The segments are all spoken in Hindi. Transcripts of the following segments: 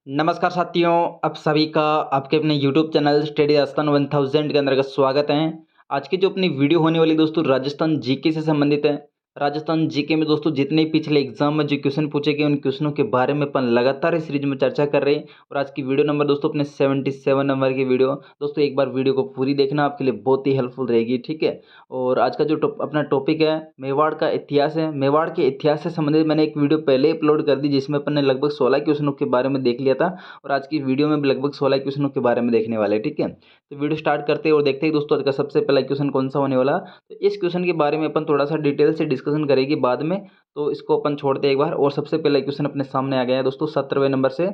नमस्कार साथियों, आप सभी का आपके अपने यूट्यूब चैनल स्टडी राजस्थान 1000 के अंतर्गत स्वागत है। आज की जो अपनी वीडियो होने वाली दोस्तों राजस्थान जीके से संबंधित है। राजस्थान जीके में दोस्तों जितने पिछले एग्जाम में जो क्वेश्चन पूछे गए उन क्वेश्चनों के बारे में अपन लगातार इस सीरीज में चर्चा कर रहे हैं। और आज की वीडियो नंबर दोस्तों अपने 77 नंबर की वीडियो। दोस्तों एक बार वीडियो को पूरी देखना, आपके लिए बहुत ही हेल्पफुल रहेगी, ठीक है। और आज का जो अपना टॉपिक है मेवाड़ का इतिहास है। मेवाड़ के इतिहास से संबंधित मैंने एक वीडियो पहले अपलोड कर दी जिसमें अपन ने लगभग 16 क्वेश्चनों के बारे में देख लिया था। और आज की वीडियो में भी लगभग 16 क्वेश्चनों के बारे में देखने वाले हैं, ठीक है। तो वीडियो स्टार्ट करते हैं और देखते हैं दोस्तों आज का सबसे पहला क्वेश्चन कौन सा होने वाला। तो इस क्वेश्चन के बारे में अपन थोड़ा सा डिटेल से डिस्कशन करेंगे बाद में, तो इसको अपन छोड़ते हैं एक बार। और सबसे पहला क्वेश्चन अपने सामने आ गया है दोस्तों 17वें नंबर से।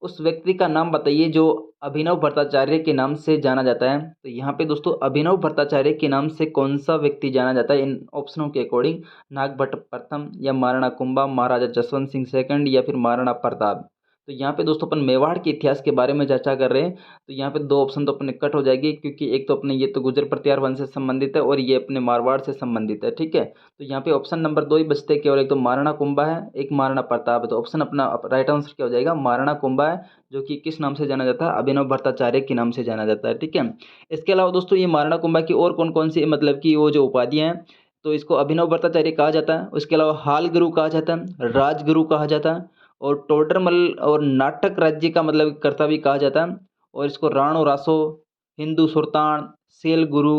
उस व्यक्ति का नाम बताइए जो अभिनव भट्टाचार्य के नाम से जाना जाता है। तो यहाँ पे दोस्तों अभिनव भट्टाचार्य के नाम से कौन सा व्यक्ति जाना जाता है इन ऑप्शनों के अकॉर्डिंग? नागभट्ट प्रथम, या महाराणा कुंभा, महाराजा जसवंत सिंह सेकंड, या फिर महाराणा प्रताप। तो यहाँ पे दोस्तों अपन मेवाड़ के इतिहास के बारे में चर्चा कर रहे हैं। तो यहाँ पे दो ऑप्शन तो अपने कट हो जाएगी, क्योंकि एक तो अपने ये तो गुर्जर प्रतिहार वंश से संबंधित है और ये अपने मारवाड़ से संबंधित है, ठीक है। तो यहाँ पे ऑप्शन नंबर 2 ही बचते हैं केवल, एक तो महाराणा कुंभा है, एक महाराणा प्रताप है। तो ऑप्शन अपना राइट आंसर क्या हो जाएगा? महाराणा कुंभा है, जो कि किस नाम से जाना जाता है? अभिनव भट्टाचार्य के नाम से जाना जाता है, ठीक है। इसके अलावा दोस्तों ये महाराणा कुंभा की और कौन कौन सी मतलब कि वो जो उपाधियां हैं, तो इसको अभिनव भट्टाचार्य कहा जाता है, उसके अलावा हाल गुरु कहा जाता है, राजगुरु कहा जाता है, और टोडरमल और नाटक राज्य का मतलब कर्ता भी कहा जाता है। और इसको राणो रासो, हिंदू सुल्तान, सेल गुरु,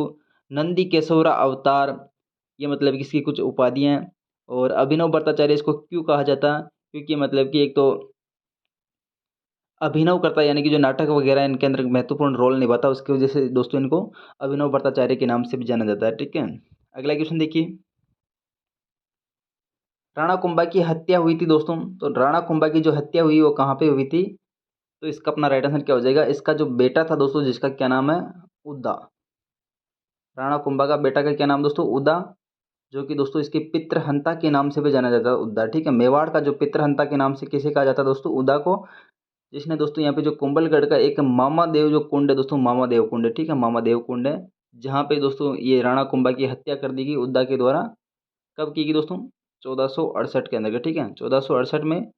नंदी केशवरा अवतार, ये मतलब कि इसकी कुछ उपाधियां हैं। और अभिनव भट्टाचार्य इसको क्यों कहा जाता है? क्योंकि मतलब कि एक तो अभिनव करता है, यानी कि जो नाटक वगैरह इनके अंदर महत्वपूर्ण रोल निभाता है, उसकी वजह से दोस्तों इनको अभिनव भट्टाचार्य के नाम से भी जाना जाता है, ठीक है। अगला क्वेश्चन देखिए। राणा कुंभा की हत्या हुई थी दोस्तों, तो राणा कुंभा की जो हत्या हुई वो कहाँ पे हुई थी? तो इसका अपना राइट आंसर क्या हो जाएगा? इसका जो बेटा था दोस्तों जिसका क्या नाम है? उद्दा। राणा कुंभा का बेटा का क्या नाम दोस्तों? उद्दा, जो कि दोस्तों इसके पितृहंता के नाम से भी जाना जाता है, उद्दा, ठीक है। मेवाड़ का जो पितृहंता के नाम से किसे कहा जाता है दोस्तों? उद्दा को। जिसने दोस्तों यहाँ पे जो कुंभलगढ़ का एक मामा देव जो कुंड है दोस्तों, मामा देव कुंड है, ठीक है, मामा देव कुंड है, जहाँ पे दोस्तों ये राणा कुंभा की हत्या कर दी गई उद्दा के द्वारा। कब की गई दोस्तों? 1468 के अंदर, ठीक है, 1468 में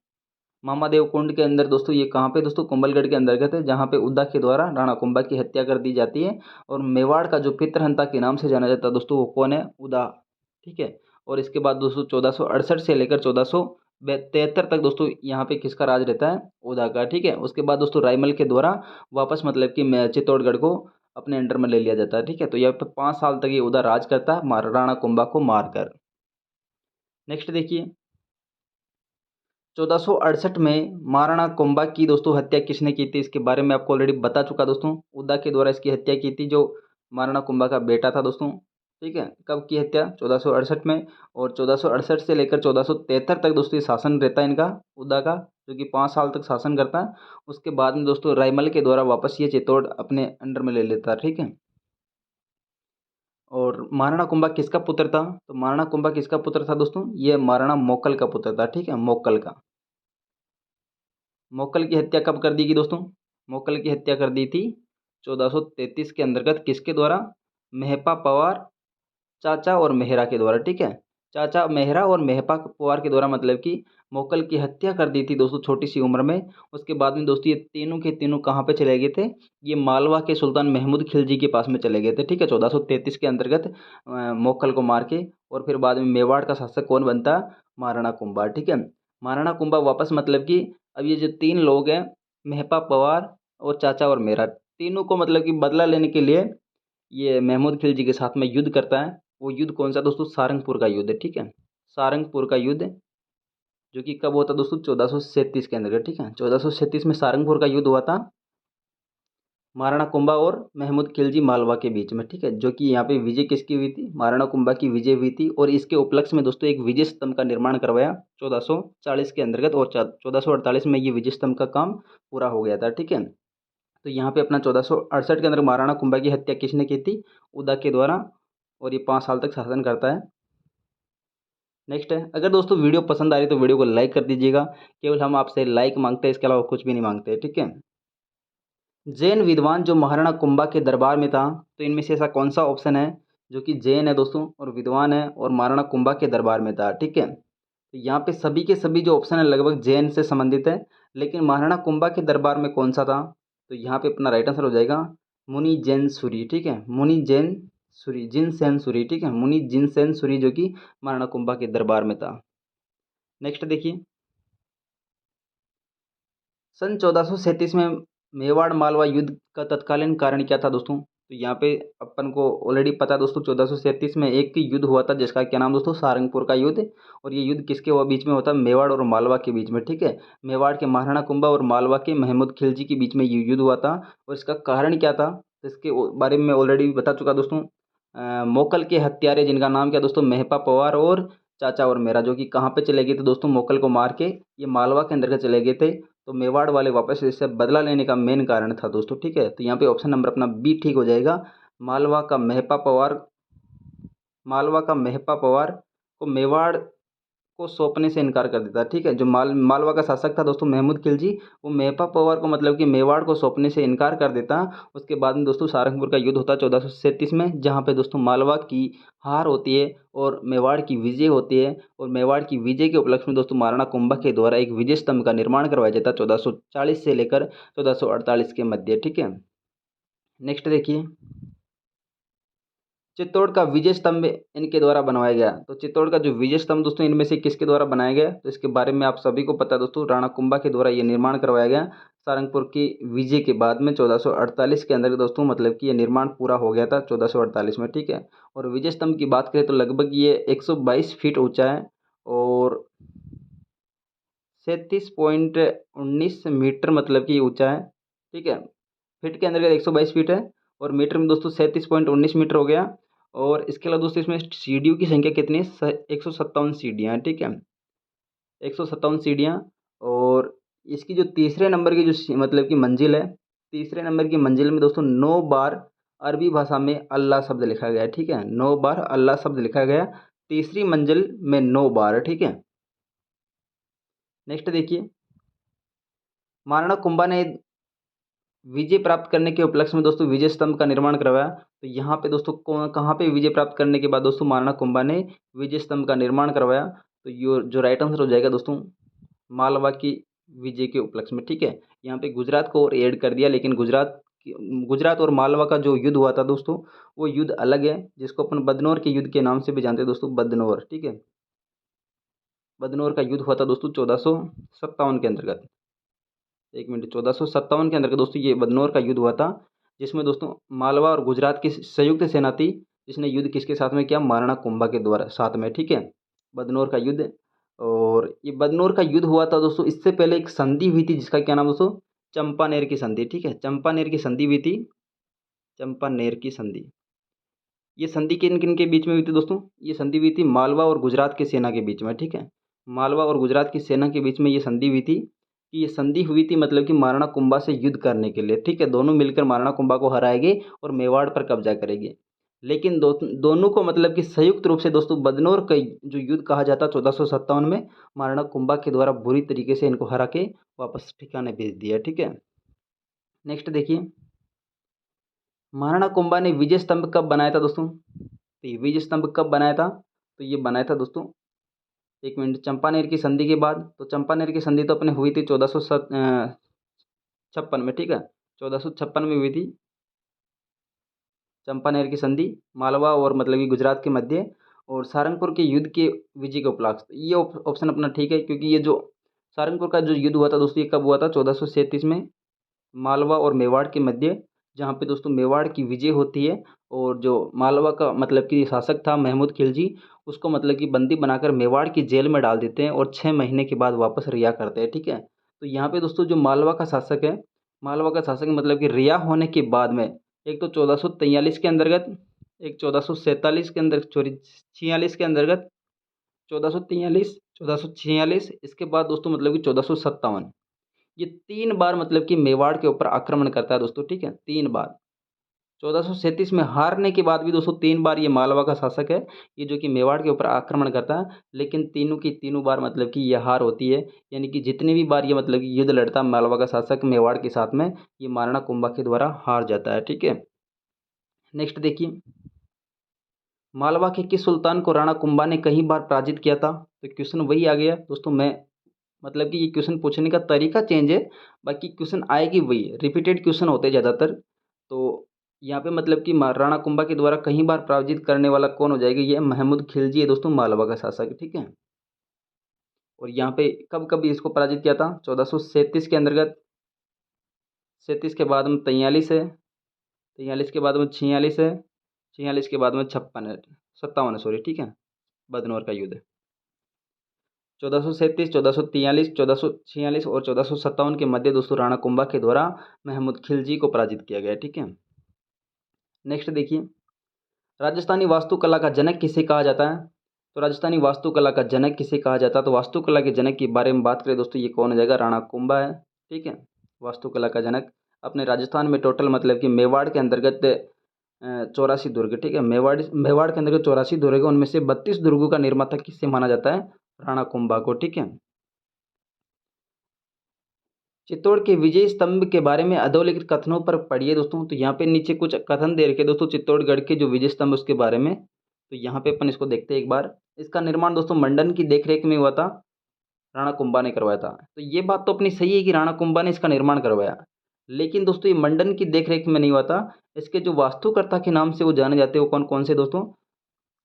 मामा देव कुंड के अंदर दोस्तों। ये कहाँ पे दोस्तों? कुंभलगढ़ के अंतर्गत है, जहाँ पे उद्दा के द्वारा राणा कुंभा की हत्या कर दी जाती है। और मेवाड़ का जो पितृहंता के नाम से जाना जाता है दोस्तों वो कौन है? उदा, ठीक है। और इसके बाद दोस्तों 1468 से लेकर 1473 तक दोस्तों यहाँ पे किसका राज रहता है? उदा का, ठीक है। उसके बाद दोस्तों रायमल के द्वारा वापस मतलब कि चित्तौड़गढ़ को अपने अंडर में ले लिया जाता है, ठीक है। तो यहाँ पे 5 साल तक ये उदा राज करता है राणा कुंभा को मारकर। नेक्स्ट देखिए। 1468 में महाराणा कुंभा की दोस्तों हत्या किसने की थी? इसके बारे में आपको ऑलरेडी बता चुका दोस्तों। उद्दा के द्वारा इसकी हत्या की थी, जो महाराणा कुंभा का बेटा था दोस्तों, ठीक है। कब की हत्या? 1468 में। और 1468 से लेकर 1473 तक दोस्तों ये शासन रहता है इनका, उद्दा का, जो कि 5 साल तक शासन करता है। उसके बाद में दोस्तों रायमल के द्वारा वापस ये चित्तौड़ अपने अंडर में ले लेता है, ठीक है। और महाराणा कुंभा किसका पुत्र था? तो महाराणा कुंभा किसका पुत्र था दोस्तों? ये महाराणा मोकल का पुत्र था, ठीक है, मोकल का। मोकल की हत्या कब कर दी गई दोस्तों? मोकल की हत्या कर दी थी 1433 के अंतर्गत, किसके द्वारा? मेहपा पवार, चाचा और मेहरा के द्वारा, ठीक है। चाचा मेहरा और मेहपा पवार के द्वारा मतलब कि मोकल की हत्या कर दी थी दोस्तों छोटी सी उम्र में। उसके बाद में दोस्तों ये तीनों के तीनों कहाँ पे चले गए थे? ये मालवा के सुल्तान महमूद खिलजी के पास में चले गए थे, ठीक है, 1433 के अंतर्गत मोकल को मार के। और फिर बाद में मेवाड़ का शासक कौन बनता? महाराणा कुंभा, ठीक है। महाराणा कुंभा वापस मतलब कि अब ये जो 3 लोग हैं, मेहपा पवार और चाचा और मेहरा, तीनों को मतलब कि बदला लेने के लिए ये महमूद खिलजी के साथ में युद्ध करता है। वो युद्ध कौन सा दोस्तों? सारंगपुर का युद्ध है, ठीक है। सारंगपुर का युद्ध, जो कि कब होता दोस्तों? 1437 के अंदर, ठीक है, 1437 में सारंगपुर का युद्ध हुआ था महाराणा कुंभा और महमूद खिलजी मालवा के बीच में, ठीक है। जो कि यहाँ पे विजय किसकी हुई थी? महाराणा कुंभा की विजय हुई थी। और इसके उपलक्ष्य में दोस्तों एक विजय स्तंभ का निर्माण करवाया 1440 के अंतर्गत, और 1448 में ये विजय स्तंभ का काम पूरा हो गया था, ठीक है। तो यहाँ पे अपना 1468 के अंदर महाराणा कुंभा की हत्या किसने की थी? उदा के द्वारा। और ये 5 साल तक शासन करता है। नेक्स्ट है, अगर दोस्तों वीडियो पसंद आ रही है तो वीडियो को लाइक कर दीजिएगा। केवल हम आपसे लाइक मांगते हैं, इसके अलावा कुछ भी नहीं मांगते, ठीक है। जैन विद्वान जो महाराणा कुंभा के दरबार में था, तो इनमें से ऐसा कौन सा ऑप्शन है जो कि जैन है दोस्तों और विद्वान है और महाराणा कुंभा के दरबार में था, ठीक है। तो यहाँ पे सभी के सभी जो ऑप्शन है लगभग जैन से संबंधित है, लेकिन महाराणा कुंभा के दरबार में कौन सा था? तो यहाँ पे अपना राइट आंसर हो जाएगा मुनि जैन सूरी। ठीक है, मुनि जैन सूरी, जिनसेन सूरी। ठीक है, मुनि जिनसेन सूरी जो कि महाराणा कुंभा के दरबार में था। नेक्स्ट देखिए, सन 1437 में मेवाड़ मालवा युद्ध का तत्कालीन कारण क्या था दोस्तों? तो यहाँ पे अपन को ऑलरेडी पता है दोस्तों, 1437 में एक युद्ध हुआ था जिसका क्या नाम दोस्तों? सारंगपुर का युद्ध। और ये युद्ध किसके बीच में होता है? मेवाड़ और मालवा के बीच में। ठीक है, मेवाड़ के महाराणा कुंभा और मालवा के महमूद खिलजी के बीच में ये युद्ध हुआ था। और इसका कारण क्या था तो इसके बारे में ऑलरेडी बता चुका दोस्तों। मोकल के हत्यारे जिनका नाम क्या दोस्तों? मेहपा पवार और चाचा और मेरा, जो कि कहाँ पे चले गए थे दोस्तों? मोकल को मार के ये मालवा के अंदर के चले गए थे। तो मेवाड़ वाले वापस इससे बदला लेने का मेन कारण था दोस्तों। ठीक है, तो यहाँ पे ऑप्शन नंबर अपना बी ठीक हो जाएगा। मालवा का मेहपा पवार, मालवा का मेहपा पवार को मेवाड़ को सौंपने से इनकार कर देता। ठीक है, जो मालवा का शासक था दोस्तों महमूद खिलजी, वो मेहपा पवार को मतलब कि मेवाड़ को सौंपने से इनकार कर देता। उसके बाद में दोस्तों सारंगपुर का युद्ध होता 1437 में, जहाँ पे दोस्तों मालवा की हार होती है और मेवाड़ की विजय होती है। और मेवाड़ की विजय के उपलक्ष्य में दोस्तों महाराणा कुंभा के द्वारा एक विजय स्तंभ का निर्माण करवाया जाता 1440 से लेकर 1448 के मध्य। ठीक है, नेक्स्ट देखिए, चित्तौड़ का विजय स्तंभ इनके द्वारा बनवाया गया। तो चित्तौड़ का जो विजय स्तंभ दोस्तों इनमें से किसके द्वारा बनाया गया? तो इसके बारे में आप सभी को पता है दोस्तों, राणा कुंभा के द्वारा ये निर्माण करवाया गया। सारंगपुर की विजय के बाद में 1448 के अंदर दोस्तों मतलब कि ये निर्माण पूरा हो गया था 1448 में। ठीक है, और विजय स्तंभ की बात करें तो लगभग ये 122 फीट ऊंचा है और 37.19 मीटर मतलब कि ऊंचा है। ठीक है, फीट के अंदर 122 फीट है और मीटर में दोस्तों 37.19 मीटर हो गया। और इसके अलावा दोस्तों इसमें सीढ़ियों की संख्या कितनी है? 157 सीढ़ियाँ हैं। ठीक है, 157 सीढ़ियाँ। और इसकी जो तीसरे नंबर की जो मतलब कि मंजिल है, तीसरे नंबर की मंजिल में दोस्तों 9 बार अरबी भाषा में अल्लाह शब्द लिखा गया है। ठीक है, 9 बार अल्लाह शब्द लिखा गया तीसरी मंजिल में 9 बार। ठीक है, नेक्स्ट देखिए, महाराणा कुंभा ने विजय प्राप्त करने के उपलक्ष्य में दोस्तों विजय स्तंभ का निर्माण करवाया। तो यहाँ पे दोस्तों कहाँ पे विजय प्राप्त करने के बाद दोस्तों महाराणा कुंभा ने विजय स्तंभ का निर्माण करवाया? तो जो राइट आंसर हो जाएगा दोस्तों मालवा की विजय के उपलक्ष्य में। ठीक है, यहाँ पे गुजरात को और ऐड कर दिया, लेकिन गुजरात और मालवा का जो युद्ध हुआ था दोस्तों वो युद्ध अलग है, जिसको अपन बदनौर के युद्ध के नाम से भी जानते हैं दोस्तों, बदनौर। ठीक है, बदनौर का युद्ध हुआ था दोस्तों 1457 के अंतर्गत। एक मिनट, 1457 के अंदर दोस्तों ये बदनौर का युद्ध हुआ था, जिसमें दोस्तों मालवा और गुजरात की संयुक्त सेना थी, जिसने युद्ध किसके साथ में किया? महाराणा कुंभा के द्वारा साथ में। ठीक है, बदनौर का युद्ध। और ये बदनौर का युद्ध हुआ था दोस्तों, इससे पहले एक संधि हुई थी जिसका क्या नाम दोस्तों? चंपानेर की संधि। ठीक है, चंपानेर की संधि हुई थी, चंपानेर की संधि। ये संधि किन किन के बीच में हुई थी दोस्तों? ये संधि हुई थी मालवा और गुजरात की सेना के बीच में। ठीक है, मालवा और गुजरात की सेना के बीच में ये संधि हुई थी। कि ये संधि हुई थी मतलब कि महाराणा कुंभा से युद्ध करने के लिए। ठीक है, दोनों मिलकर महाराणा कुंभा को हराएंगे और मेवाड़ पर कब्जा करेंगे। लेकिन दोनों को मतलब कि संयुक्त रूप से दोस्तों बदनौर का जो युद्ध कहा जाता 1457 में, महाराणा कुंभा के द्वारा बुरी तरीके से इनको हरा के वापस ठिकाने भेज दिया। ठीक है, नेक्स्ट देखिए, महाराणा कुंभा ने विजय स्तंभ कब बनाया था दोस्तों? तो ये विजय स्तंभ कब बनाया था? तो ये बनाया था दोस्तों, एक मिनट, चंपानेर की संधि के बाद। तो चंपानेर की संधि तो अपने हुई थी 1456 में। ठीक है, 1456 में हुई थी चंपानेर की संधि मालवा और मतलब कि गुजरात के मध्य। और सारंगपुर के युद्ध के विजय के उपलक्ष्य, ये ऑप्शन अपना ठीक है, क्योंकि ये जो सारंगपुर का जो युद्ध हुआ था दोस्तों ये कब हुआ था? 1437 में मालवा और मेवाड़ के मध्य, जहाँ पे दोस्तों मेवाड़ की विजय होती है। और जो मालवा का मतलब कि शासक था महमूद खिलजी, उसको मतलब कि बंदी बनाकर मेवाड़ की जेल में डाल देते हैं और 6 महीने के बाद वापस रिहा करते हैं। ठीक है, तो यहाँ पे दोस्तों जो मालवा का शासक है, मालवा का शासक मतलब कि रिहा होने के बाद में एक तो 1443 के अंतर्गत, एक 1447 के अंदर, सॉरी 46 के अंतर्गत, 1443, 1446, इसके बाद दोस्तों मतलब कि 1457, ये 3 बार मतलब कि मेवाड़ के ऊपर आक्रमण करता है दोस्तों। ठीक है, 3 बार। 1437 में हारने के बाद भी दोस्तों 3 बार ये मालवा का शासक है, ये जो कि मेवाड़ के ऊपर आक्रमण करता है, लेकिन तीनों की तीनों बार मतलब कि ये हार होती है। यानी कि जितनी भी बार ये मतलब कि युद्ध लड़ता है मालवा का शासक मेवाड़ के साथ में, ये महाराणा कुंभा के द्वारा हार जाता है। ठीक है, नेक्स्ट देखिए, मालवा के किस सुल्तान को राणा कुंभा ने कई बार पराजित किया था? तो क्वेश्चन वही आ गया दोस्तों। मैं मतलब कि ये क्वेश्चन पूछने का तरीका चेंज है, बाकी क्वेश्चन आएगी वही है, रिपीटेड क्वेश्चन होते हैं ज़्यादातर। तो यहाँ पे मतलब कि राणा कुंभा के द्वारा कई बार पराजित करने वाला कौन हो जाएगा, ये महमूद खिलजी है दोस्तों, मालवा का शासक, ठीक है। और यहाँ पे कब कब इसको पराजित किया था, 1437 के अंतर्गत, 37 के बाद में 43 है, 43 के बाद में 46 है, 46 के बाद में 56 है, 57 है सॉरी, ठीक है। बदनौर का युद्ध 1437, 1443, 1446 और 1457 के मध्य दोस्तों राणा कुंभा के द्वारा महमूद खिलजी को पराजित किया गया, ठीक है। नेक्स्ट देखिए, राजस्थानी वास्तुकला का जनक किसे कहा जाता है। तो राजस्थानी वास्तुकला का जनक किसे कहा जाता है, तो वास्तुकला के जनक के बारे में बात करें दोस्तों, ये कौन हो जाएगा, राणा कुंभा है, ठीक है। वास्तुकला का जनक अपने राजस्थान में टोटल मतलब कि मेवाड़ के अंतर्गत 84 दुर्ग, ठीक है। मेवाड़ के अंतर्गत 84 दुर्ग है, उनमें से 32 दुर्गों का निर्माता किससे माना जाता है, राणा कुंभा को, ठीक है। चित्तौड़ के विजय स्तंभ के बारे में अधोलिखित कथनों पर पढ़िए दोस्तों। तो यहाँ पे नीचे कुछ कथन दे रखे दोस्तों, चित्तौड़गढ़ के जो विजय स्तंभ उसके बारे में। तो यहाँ पे अपन इसको देखते हैं एक बार। इसका निर्माण दोस्तों मंडन की देखरेख में हुआ था, राणा कुंभा ने करवाया था। तो ये बात तो अपनी सही है कि राणा कुंभा ने इसका निर्माण करवाया, लेकिन दोस्तों ये मंडन की देखरेख में नहीं हुआ था। इसके जो वास्तुकर्ता के नाम से वो जाने जाते हैं वो कौन कौन से दोस्तों,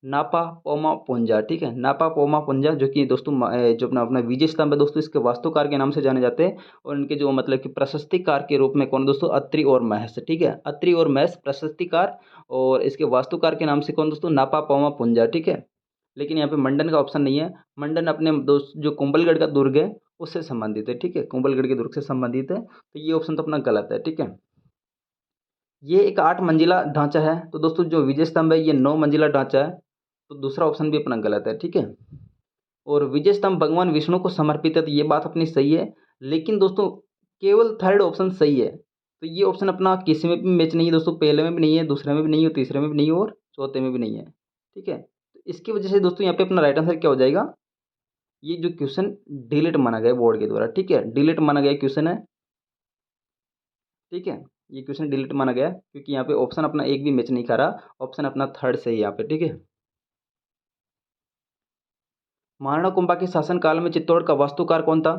नापा पोमा पुंजा, ठीक है। नापा पोमा पुंजा जो कि दोस्तों जो अपना विजय स्तंभ है दोस्तों, इसके वास्तुकार के नाम से जाने जाते हैं। और इनके जो मतलब कि प्रशस्तिकार के रूप में कौन दोस्तों, अत्रि और महस, ठीक है। अत्रि और महस प्रशस्तिकार, और इसके वास्तुकार के नाम से कौन दोस्तों, नापा पोमा पुंजा, ठीक है। लेकिन यहाँ पे मंडन का ऑप्शन नहीं है। मंडन अपने दोस्त जो कुंभलगढ़ का दुर्ग है उससे संबंधित है, ठीक है। कुंभलगढ़ के दुर्ग से संबंधित है, तो ये ऑप्शन तो अपना गलत है, ठीक है। ये एक 8 मंजिला ढांचा है। तो दोस्तों जो विजय स्तंभ है ये 9 मंजिला ढांचा है, तो दूसरा ऑप्शन भी अपना गलत है, ठीक है। और विजय स्तंभ भगवान विष्णु को समर्पित है, तो ये बात अपनी सही है। लेकिन दोस्तों केवल थर्ड ऑप्शन सही है, तो ये ऑप्शन अपना किसी में भी मैच नहीं है दोस्तों, पहले में भी नहीं है, दूसरे में भी नहीं है, तीसरे में भी नहीं है, और चौथे में भी नहीं है, ठीक है। तो इसकी वजह से दोस्तों यहाँ पे अपना राइट आंसर क्या हो जाएगा, ये जो क्वेश्चन डिलीट माना गया बोर्ड के द्वारा, ठीक है। डिलीट माना गया क्वेश्चन है, ठीक है। ये क्वेश्चन डिलीट माना गया क्योंकि यहाँ पे ऑप्शन अपना एक भी मैच नहीं खा रहा, ऑप्शन अपना थर्ड सही है यहाँ पे, ठीक है। महाराणा कुंभा के शासनकाल में चित्तौड़ का वास्तुकार कौन था।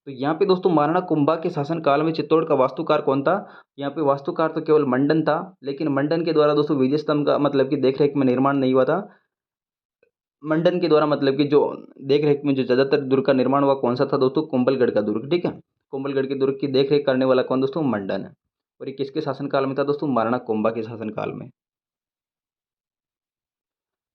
तो यहाँ पे दोस्तों महाराणा कुंभा के शासनकाल में चित्तौड़ का वास्तुकार कौन था, यहाँ पे वास्तुकार तो केवल मंडन था, लेकिन मंडन के द्वारा दोस्तों विजय स्तंभ का मतलब कि देखरेख में निर्माण नहीं हुआ था। मंडन के द्वारा मतलब कि जो देखरेख में जो ज़्यादातर दुर्ग का निर्माण हुआ कौन सा था दोस्तों, कुंभलगढ़ का दुर्ग, ठीक है। कुंभलगढ़ के दुर्ग की देखरेख करने वाला कौन दोस्तों, मंडन है। और ये किसके शासनकाल में था दोस्तों, महाराणा कुंभा के शासनकाल में।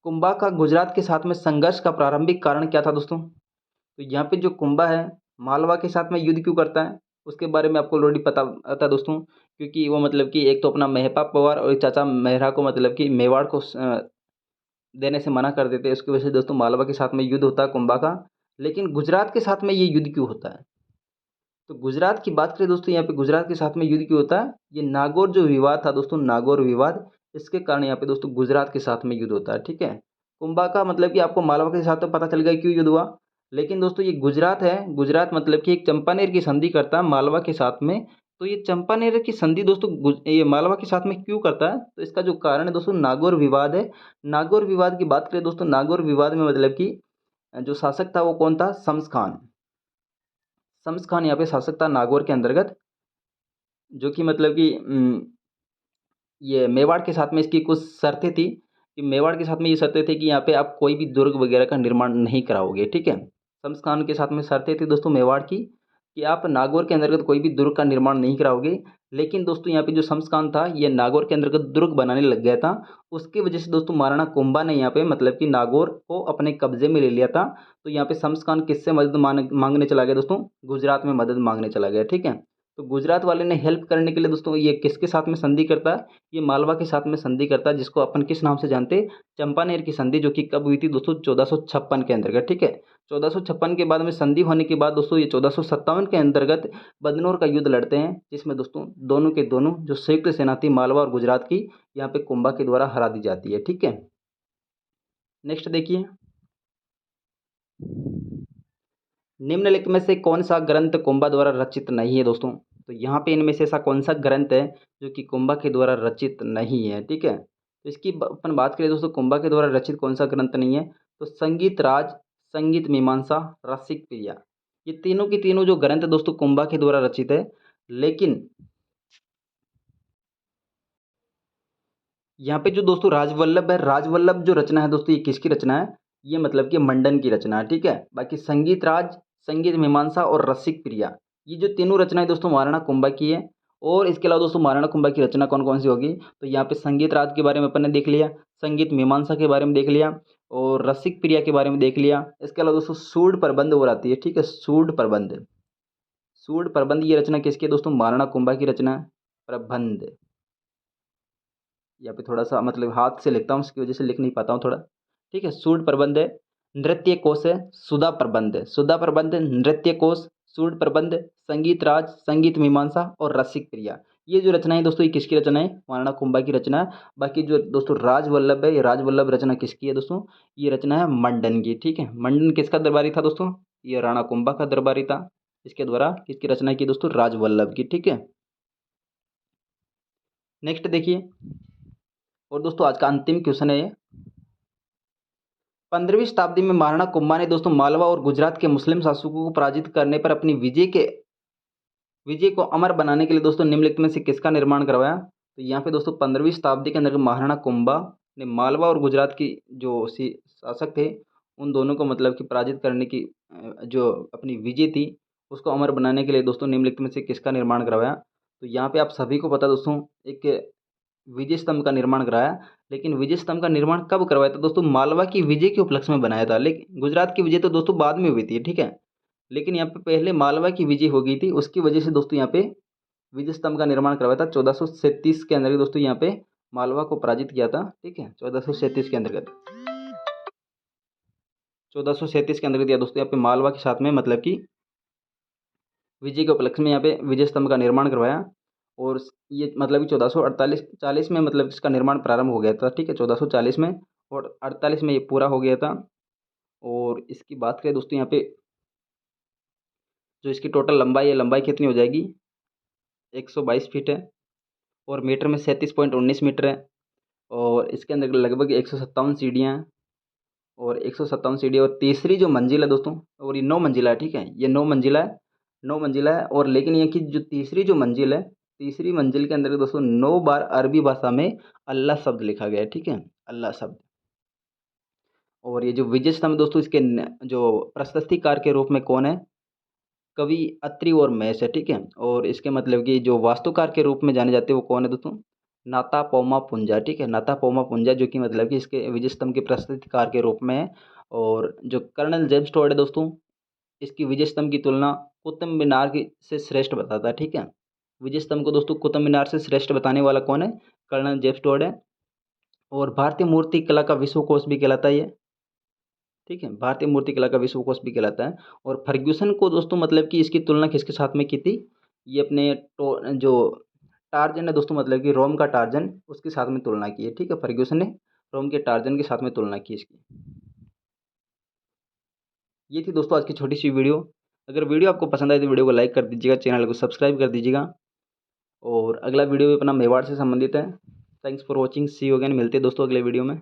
कुंभा का गुजरात के साथ में संघर्ष का प्रारंभिक कारण क्या था दोस्तों। तो यहाँ पे जो कुंभा है मालवा के साथ में युद्ध क्यों करता है, उसके बारे में आपको ऑलरेडी पता था दोस्तों। क्योंकि वो मतलब कि एक तो अपना मेहपा पवार और चाचा मेहरा को मतलब कि मेवाड़ को देने से मना कर देते हैं, उसकी वजह से दोस्तों मालवा के साथ में युद्ध होता है कुंभा का। लेकिन गुजरात के साथ में ये युद्ध क्यों होता है, तो गुजरात की बात करें दोस्तों, यहाँ पे गुजरात के साथ में युद्ध क्यों होता है, ये नागौर जो विवाद था दोस्तों, नागौर विवाद, इसके कारण यहाँ पे दोस्तों गुजरात के साथ में युद्ध होता है, ठीक है। कुंभा का मतलब कि आपको मालवा के साथ तो पता चल गया क्यों युद्ध हुआ, लेकिन दोस्तों ये गुजरात है, गुजरात मतलब कि एक चंपानेर की संधि करता है मालवा के साथ में। तो ये चंपानेर की संधि दोस्तों ये मालवा के साथ में क्यों करता है, तो इसका जो कारण है दोस्तों नागौर विवाद है। नागौर विवाद की बात करें दोस्तों, नागौर विवाद में मतलब कि जो शासक था वो कौन था, शम्स खान। शम्स खान यहाँ पे शासक था नागौर के अंतर्गत, जो कि मतलब कि ये मेवाड़ के साथ में इसकी कुछ शर्तें थी, कि मेवाड़ के साथ में ये शर्तें थी कि यहाँ पे आप कोई भी दुर्ग वगैरह का निर्माण नहीं कराओगे, ठीक है। शम्स खान के साथ में शर्तें थी दोस्तों मेवाड़ की, कि आप नागौर के अंतर्गत कोई भी दुर्ग का निर्माण नहीं कराओगे। लेकिन दोस्तों यहाँ पे जो शम्स खान था ये नागौर के अंतर्गत दुर्ग बनाने लग गया था, उसकी वजह से दोस्तों महाराणा कुंभा ने यहाँ पे मतलब कि नागौर को अपने कब्जे में ले लिया था। तो यहाँ पे शम्स खान किससे मदद मांगने चला गया दोस्तों, गुजरात में मदद मांगने चला गया, ठीक है। तो गुजरात वाले ने हेल्प करने के लिए दोस्तों ये किसके साथ में संधि करता है, ये मालवा के साथ में संधि करता है, जिसको अपन किस नाम से जानते हैं, चंपानेर की संधि, जो कि कब हुई थी दोस्तों, 1456 के अंतर्गत, ठीक है। 1456 के बाद में संधि होने के बाद दोस्तों ये 1457 के अंतर्गत बदनौर का युद्ध लड़ते हैं, जिसमें दोस्तों दोनों के दोनों जो संयुक्त सेना थी मालवा और गुजरात की, यहाँ पे कुंभा के द्वारा हरा दी जाती है, ठीक है। नेक्स्ट देखिए, निम्नलिखित में से कौन सा ग्रंथ कुंभा द्वारा रचित नहीं है दोस्तों। तो यहाँ पे इनमें से ऐसा कौन सा ग्रंथ है जो कि कुंभा के द्वारा रचित नहीं है, ठीक है। तो इसकी अपन बात करें दोस्तों, कुंभा के द्वारा रचित कौन सा ग्रंथ नहीं है, तो संगीत राज, संगीत मीमांसा, रसिक प्रिया, ये तीनों की तीनों जो ग्रंथ है दोस्तों कुंभा के द्वारा रचित है। लेकिन यहाँ पे जो दोस्तों राजवल्लभ है, राजवल्लभ जो रचना है दोस्तों ये किसकी रचना है? ये मतलब कि मंडन की रचना है, ठीक है। बाकी संगीत राज, संगीत मीमांसा और रसिक प्रिया, ये जो तीनों रचनाएं दोस्तों महाराणा कुंभा की है। और इसके अलावा दोस्तों महाराणा कुंभा की रचना कौन कौन सी होगी? तो यहाँ पे संगीत राज के बारे में अपन ने देख लिया, संगीत मीमांसा के बारे में देख लिया और रसिक प्रिया के बारे में देख लिया। इसके अलावा दोस्तों सूड प्रबंध और आती है, ठीक है, सूड प्रबंध। सूड प्रबंध ये रचना किसकी है दोस्तों? महाराणा कुंभा की रचना है, प्रबंध। यहाँ पे थोड़ा-सा मतलब हाथ से लिखता हूँ, उसकी वजह से लिख नहीं पाता हूँ थोड़ा। ठीक है, सूड प्रबंध है, नृत्य कोश है, सुधा प्रबंध है। सुधा प्रबंध, नृत्य कोश, सूड प्रबंध, संगीत राज, संगीत मीमांसा और रसिक प्रिया। ये जो रचना है दोस्तों ये किसकी रचना है? महाराणा कुंभा की रचना है। बाकी जो दोस्तों राजवल्लभ है, ये राजवल्लभ रचना किसकी है दोस्तों? ये रचना है मंडन की, ठीक है। मंडन किसका दरबारी था दोस्तों? ये राणा कुंभा का दरबारी था। इसके द्वारा किसकी रचना की दोस्तों? राजवल्लभ की, ठीक है। नेक्स्ट देखिए, और दोस्तों आज का अंतिम क्वेश्चन है ये। 15वीं शताब्दी में महाराणा कुंभा ने दोस्तों मालवा और गुजरात के मुस्लिम शासकों को पराजित करने पर अपनी विजय को अमर बनाने के लिए दोस्तों निम्नलिखित में से किसका निर्माण करवाया? तो यहाँ पे दोस्तों 15वीं शताब्दी के अंदर महाराणा कुंभा ने मालवा और गुजरात की जो शासक थे उन दोनों को मतलब कि पराजित करने की जो अपनी विजय थी उसको अमर बनाने के लिए दोस्तों निम्नलिखित में से किसका निर्माण करवाया? तो यहाँ पे आप सभी को पता दोस्तों एक विजय स्तंभ का निर्माण कराया। लेकिन विजय स्तंभ का निर्माण कब करवाया था दोस्तों? मालवा की विजय के उपलक्ष्य में बनाया था। लेकिन गुजरात की विजय तो दोस्तों बाद में हुई थी, ठीक है। लेकिन यहाँ पे पहले मालवा की विजय हो गई थी, उसकी वजह से दोस्तों यहाँ पे विजय स्तंभ का निर्माण करवाया था 1437 के अंदर दोस्तों यहाँ पे मालवा को पराजित किया था, ठीक है। 1437 के अंतर्गत 1437 के अंतर्गत दिया दोस्तों यहाँ पे मालवा के साथ में मतलब कि विजय के उपलक्ष्य में यहाँ पे विजय स्तंभ का निर्माण करवाया। और ये मतलब कि 1448 40 में मतलब इसका निर्माण प्रारंभ हो गया था, ठीक है, 1440 में। और 48 में ये पूरा हो गया था। और इसकी बात करें दोस्तों यहाँ पे जो इसकी टोटल लंबाई है, लंबाई कितनी हो जाएगी? 122 फीट है और मीटर में 37.19 मीटर है। और इसके अंदर लगभग 157 सीढ़ियाँ हैं और 157 सीढ़ी और तीसरी जो मंजिल है दोस्तों, और ये 9 मंजिला है, ठीक है, ये 9 मंजिला है, 9 मंजिला है। और लेकिन ये कि जो तीसरी जो मंजिल है, तीसरी मंजिल के अंदर दोस्तों 9 बार अरबी भाषा में अल्लाह शब्द लिखा गया है, ठीक है, अल्लाह शब्द। और ये जो विजय स्तंभ दोस्तों इसके जो प्रशस्तिकार के रूप में कौन है? कवि अत्रि और मैस है, ठीक है। और इसके मतलब कि जो वास्तुकार के रूप में जाने जाते हैं वो कौन है दोस्तों? नाता पौमा पुंजा, ठीक है, नाता पौमा पुंजा, जो कि मतलब कि इसके विजय स्तंभ के प्रस्तुतिकार के रूप में है। और जो कर्नल जेम्स टोड है दोस्तों, इसकी विजय स्तंभ की तुलना कुतुब मीनार की से श्रेष्ठ बताता है, ठीक है। विजय स्तंभ को दोस्तों कुतुब मीनार से श्रेष्ठ बताने वाला कौन है? कर्नल जेम्स टोड है। और भारतीय मूर्ति कला का विश्वकोश भी कहलाता है ये, ठीक है, भारतीय मूर्ति कला का विश्वकोश भी कहलाता है। और फर्ग्यूसन को दोस्तों मतलब कि इसकी तुलना किसके साथ में की थी? ये अपने जो टार्जन है दोस्तों, मतलब कि रोम का टार्जन, उसके साथ में तुलना की है, ठीक है। फर्ग्यूसन ने रोम के टार्जन के साथ में तुलना की इसकी। ये थी दोस्तों आज की छोटी सी वीडियो। अगर वीडियो आपको पसंद आए तो वीडियो को लाइक कर दीजिएगा, चैनल को सब्सक्राइब कर दीजिएगा। और अगला वीडियो भी अपना मेवाड़ से संबंधित है। Thanks for watching, see you again, मिलते हैं दोस्तों अगले वीडियो में।